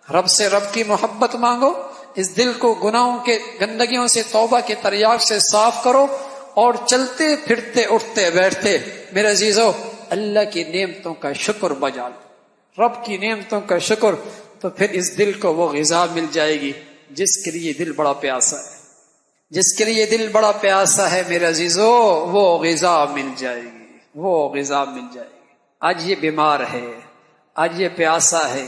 رب سے رب کی محبت مانگو، اس دل کو گناہوں کے گندگیوں سے توبہ کے تریاق سے صاف کرو، اور چلتے پھرتے اٹھتے بیٹھتے میرے عزیزو اللہ کی نعمتوں کا شکر بجا لو، رب کی نعمتوں کا شکر، تو پھر اس دل کو وہ غذا مل جائے گی جس کے لیے دل بڑا پیاسا ہے، جس کے لیے دل بڑا پیاسا ہے میرے عزیزو، وہ غذا مل جائے گی، وہ غذا مل جائے گی۔ آج یہ بیمار ہے، آج یہ پیاسا ہے،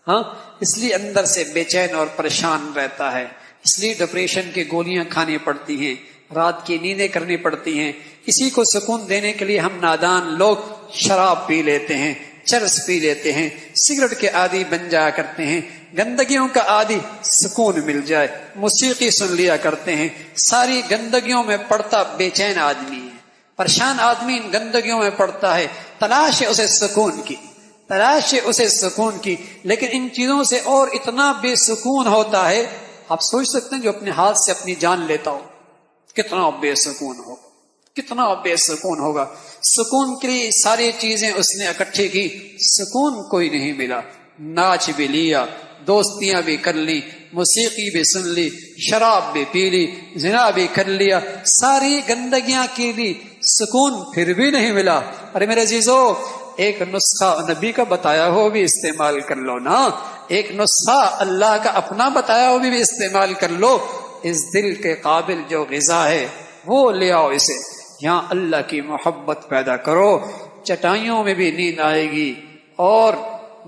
ہاں، اس لیے اندر سے بے چین اور پریشان رہتا ہے، اس لیے ڈپریشن کی گولیاں کھانی پڑتی ہیں، رات کی نیندیں کرنی پڑتی ہیں۔ اسی کو سکون دینے کے لیے ہم نادان لوگ شراب پی لیتے ہیں، چرس پی لیتے ہیں، سگریٹ کے عادی بن جایا کرتے ہیں، گندگیوں کا عادی، سکون مل جائے موسیقی سن لیا کرتے ہیں۔ ساری گندگیوں میں پڑتا بے چین آدمی ہے، پریشان آدمی ان گندگیوں میں پڑتا ہے، تلاش ہے اسے سکون کی، تلاش ہے اسے سکون کی، لیکن ان چیزوں سے اور اتنا بے سکون ہوتا ہے، آپ سوچ سکتے ہیں جو اپنے ہاتھ سے اپنی جان لیتا ہو کتنا بے سکون ہوگا، کتنا بے سکون ہوگا۔ سکون کے لیے ساری چیزیں اس نے اکٹھی کی، سکون کوئی نہیں ملا، ناچ بھی لیا، دوستیاں بھی کر لی، موسیقی بھی سن لی، شراب بھی پی لی، زنا بھی کر لیا، ساری گندگیاں کی لی، سکون پھر بھی نہیں ملا۔ ارے میرے عزیزو، ایک نسخہ نبی کا بتایا ہو بھی استعمال کر لو نا، ایک نسخہ اللہ کا اپنا بتایا ہو بھی استعمال کر لو۔ اس دل کے قابل جو غذا ہے وہ لے آؤ، اسے یہاں اللہ کی محبت پیدا کرو، چٹائیوں میں بھی نیند آئے گی، اور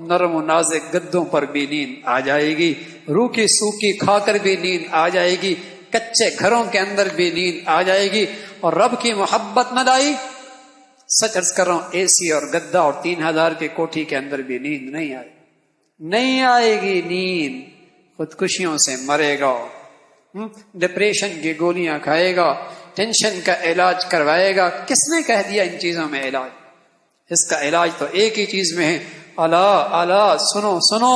نرم و نازک گدوں پر بھی نیند آ جائے گی، روکھی سوکھی کھا کر بھی نیند آ جائے گی، کچے گھروں کے اندر بھی نیند آ جائے گی۔ اور رب کی محبت نہ لائی، سچ عرض کر رہا ہوں، اے سی اور گدا اور 3000 کی کوٹھی کے اندر بھی نیند نہیں آئے، نہیں آئے گی نیند، خودکشیوں سے مرے گا، ڈپریشن کی گولیاں کھائے گا، ٹینشن کا علاج کروائے گا۔ کس نے کہہ دیا ان چیزوں میں علاج؟ اس کا علاج تو ایک ہی چیز میں ہے، الا الا، سنو سنو،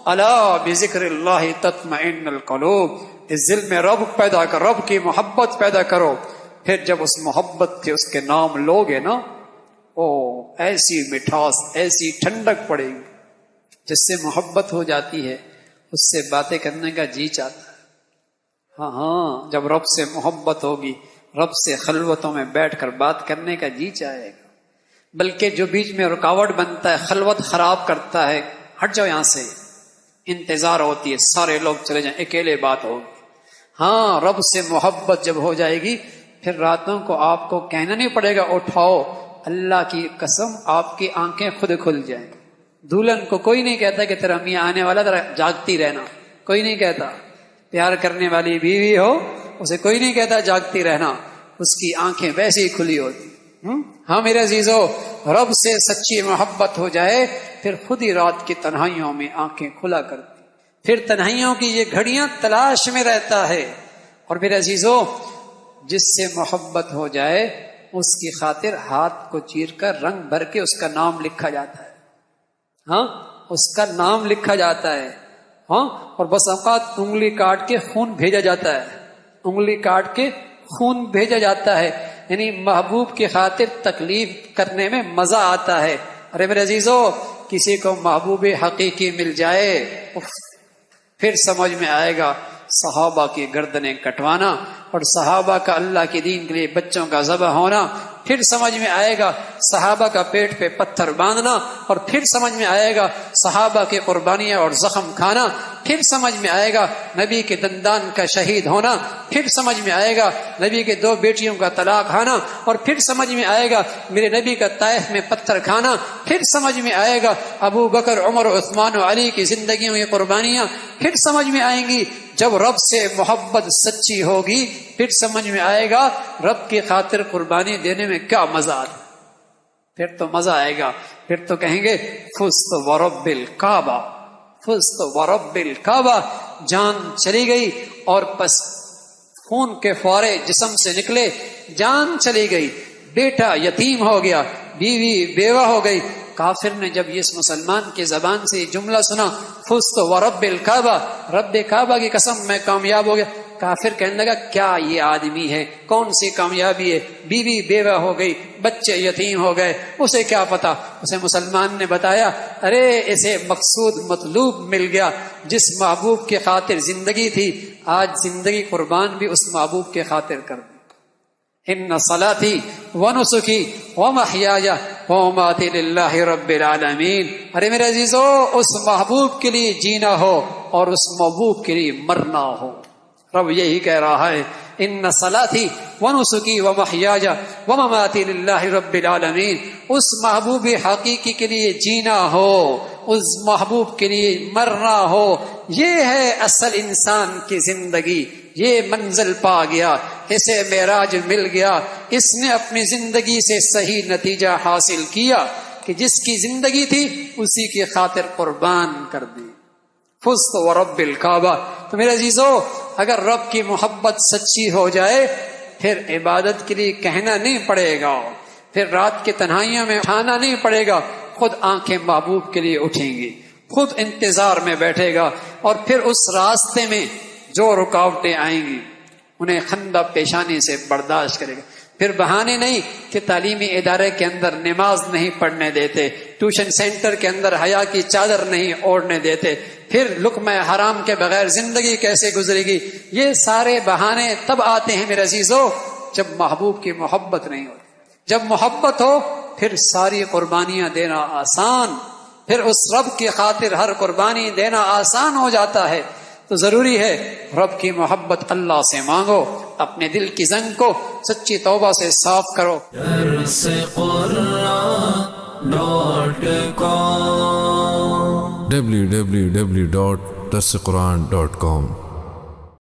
الا بذکر اللہ تطمئن القلوب، اس دل میں رب پیدا کر، رب کی محبت پیدا کرو، پھر جب اس محبت کے اس کے نام لوگے نا، او ایسی مٹھاس، ایسی ٹھنڈک پڑے گی، جس سے محبت ہو جاتی ہے اس سے باتیں کرنے کا جی چاہتا ہے۔ ہاں ہاں، جب رب سے محبت ہوگی، رب سے خلوتوں میں بیٹھ کر بات کرنے کا جی چاہے گا، بلکہ جو بیچ میں رکاوٹ بنتا ہے، خلوت خراب کرتا ہے، ہٹ جاؤ یہاں سے، انتظار ہوتی ہے سارے لوگ چلے جائیں، اکیلے بات ہوگی۔ ہاں، رب سے محبت جب ہو جائے گی، پھر راتوں کو آپ کو کہنا نہیں پڑے گا اٹھاؤ، اللہ کی قسم آپ کی آنکھیں خود کھل جائیں۔ دلہن کو کوئی نہیں کہتا کہ تیرا میاں آنے والا، ذرا جاگتی رہنا، کوئی نہیں کہتا۔ پیار کرنے والی بیوی ہو، اسے کوئی نہیں کہتا جاگتی رہنا، اس کی آنکھیں ویسے ہی کھلی ہوتی۔ ہاں میرے عزیزو، رب سے سچی محبت ہو جائے، پھر خود ہی رات کی تنہائیوں میں آنکھیں کھلا کرتی، پھر تنہائیوں کی یہ گھڑیاں تلاش میں رہتا ہے۔ اور میرے عزیزو، جس سے محبت ہو جائے اس کی خاطر ہاتھ کو چیر کر رنگ بھر کے اس کا نام لکھا جاتا ہے، ہاں، اس کا نام لکھا جاتا ہے، ہاں، اور بس اوقات انگلی کاٹ کے خون بھیجا جاتا ہے، انگلی کاٹ کے خون بھیجا جاتا ہے، یعنی محبوب کی خاطر تکلیف کرنے میں مزہ آتا ہے۔ ارے میرے عزیزو، کسی کو محبوب حقیقی مل جائے، پھر سمجھ میں آئے گا صحابہ کی گردنیں کٹوانا، اور صحابہ کا اللہ کے دین کے لیے بچوں کا ذبح ہونا، پھر سمجھ میں آئے گا صحابہ کا پیٹ پہ پتھر باندھنا، اور پھر سمجھ میں آئے گا صحابہ کی قربانیاں اور زخم کھانا، پھر سمجھ میں آئے گا نبی کے دندان کا شہید ہونا، پھر سمجھ میں آئے گا نبی کے 2 بیٹیوں کا طلاق کھانا، اور پھر سمجھ میں آئے گا میرے نبی کا طائف میں پتھر کھانا، پھر سمجھ میں آئے گا ابو بکر، عمر، عثمان و علی کی زندگیوں کی قربانیاں، پھر سمجھ میں آئیں گی جب رب سے محبت سچی ہوگی، پھر سمجھ میں آئے گا رب کی خاطر قربانی دینے میں کیا مزہ آتا، پھر تو مزہ آئے گا، پھر تو کہیں گے فزت ورب الکعبہ، فزت ورب الکعبہ، جان چلی گئی اور پس خون کے فوارے جسم سے نکلے، جان چلی گئی، بیٹا یتیم ہو گیا، بیوی بیوہ ہو گئی۔ کافر نے جب اس مسلمان کی زبان سے یہ جملہ سنا، فزت ورب الکعبہ، رب کعبہ کی قسم میں کامیاب ہو گیا، کافر کہنے لگا کیا یہ آدمی ہے، کون سی کامیابی ہے، بیوی بیوہ ہو گئی، بچے یتیم ہو گئے، اسے کیا پتا۔ اسے مسلمان نے بتایا ارے اسے مقصود مطلوب مل گیا، جس محبوب کی خاطر زندگی تھی آج زندگی قربان بھی اس محبوب کے خاطر کر دی۔ ان صلاتی ونسکی ومحیایا ومماتی للہ رب العالمین۔ ارے میرے عزیزو، اس محبوب کے لیے جینا ہو اور اس محبوب کے لیے مرنا ہو۔ رب یہی کہہ رہا ہے ان صلاتی ونسکی ومحیایا ومماتی للہ رب العالمین۔ اس محبوب حقیقی کے لیے جینا ہو، اس محبوب کے لیے مرنا ہو، یہ ہے اصل انسان کی زندگی۔ یہ منزل پا گیا، اسے معراج مل گیا، اس نے اپنی زندگی سے صحیح نتیجہ حاصل کیا کہ جس کی زندگی تھی اسی کی خاطر قربان کر دی۔ فزت ورب الکعبہ۔ تو میرے عزیزو، اگر رب کی محبت سچی ہو جائے پھر عبادت کے لیے کہنا نہیں پڑے گا، پھر رات کی تنہائیوں میں اٹھانا نہیں پڑے گا، خود آنکھیں محبوب کے لیے اٹھیں گی، خود انتظار میں بیٹھے گا، اور پھر اس راستے میں جو رکاوٹیں آئیں گی انہیں خندہ پیشانی سے برداشت کرے گا۔ پھر بہانے نہیں کہ تعلیمی ادارے کے اندر نماز نہیں پڑھنے دیتے، ٹیوشن سینٹر کے اندر حیا کی چادر نہیں اوڑھنے دیتے، پھر لقمہ حرام کے بغیر زندگی کیسے گزرے گی۔ یہ سارے بہانے تب آتے ہیں میرے عزیزو جب محبوب کی محبت نہیں ہوتی۔ جب محبت ہو پھر ساری قربانیاں دینا آسان، پھر اس رب کی خاطر ہر قربانی دینا آسان ہو جاتا ہے۔ تو ضروری ہے رب کی محبت اللہ سے مانگو، اپنے دل کی زنگ کو سچی توبہ سے صاف کرو۔ www.darsequran.com